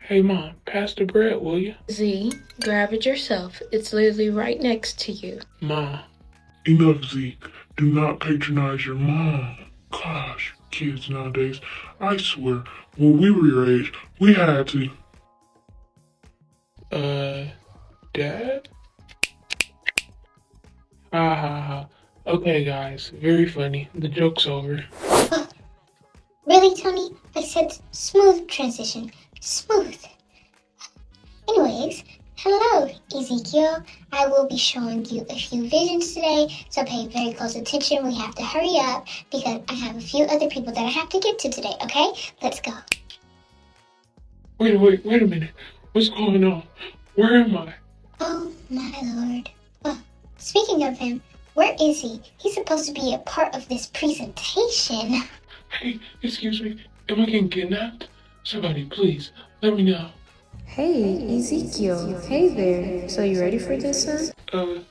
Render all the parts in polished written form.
Hey Mom, pass the bread, will you? Z, grab it yourself. It's literally right next to you. Ma. Enough, Zeke. Do not patronize your mom. Gosh, kids nowadays. I swear, when we were your age, we had to. Dad? Ha ha ha. Okay, guys, very funny. The joke's over. Really, Tony? I said smooth transition. Smooth. Anyways, hello, Ezekiel. I will be showing you a few visions today, so pay very close attention. We have to hurry up because I have a few other people that I have to get to today, okay? Let's go. Wait a minute. What's going on? Where am I? Oh, my lord. Oh, speaking of him, where is he? He's supposed to be a part of this presentation. Hey, excuse me. Am I getting kidnapped? Somebody, please, let me know. Hey, Ezekiel. Hey there. So you ready for this, son?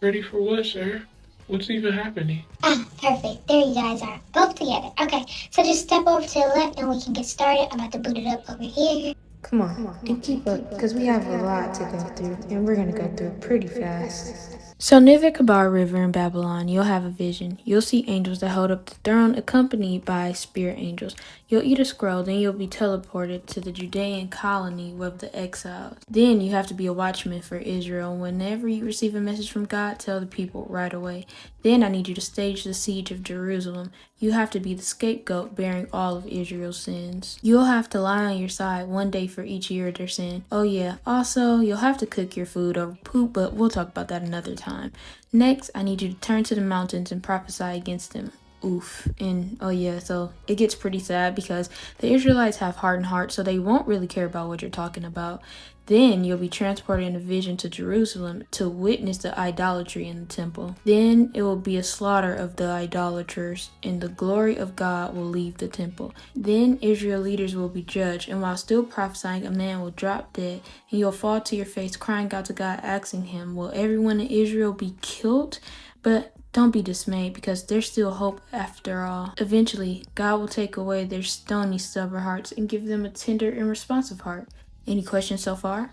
Ready for what, sir? What's even happening? Ah, perfect. There you guys are. Both together. Okay, so just step over to the left and we can get started. I'm about to boot it up over here. Come on, and keep up, because we have a lot to go through, and we're going to go through it pretty fast. So near the Kabar River in Babylon, you'll have a vision. You'll see angels that hold up the throne accompanied by spirit angels. You'll eat a scroll, then you'll be teleported to the Judean colony with the exiles. Then you have to be a watchman for Israel. Whenever you receive a message from God, tell the people right away. Then I need you to stage the siege of Jerusalem. You have to be the scapegoat bearing all of Israel's sins. You'll have to lie on your side one day for each year of their sin. Oh yeah, also, you'll have to cook your food over poop, but we'll talk about that another time. Next, I need you to turn to the mountains and prophesy against them. Oof. And oh yeah, so it gets pretty sad because the Israelites have hardened hearts, so they won't really care about what you're talking about. Then you'll be transported in a vision to Jerusalem to witness the idolatry in the temple. Then it will be a slaughter of the idolaters, and the glory of God will leave the temple. Then Israel leaders will be judged, and while still prophesying, a man will drop dead, and you'll fall to your face crying out to God, asking him, will everyone in Israel be killed? But don't be dismayed, because there's still hope after all. Eventually, God will take away their stony, stubborn hearts and give them a tender and responsive heart. Any questions so far?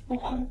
What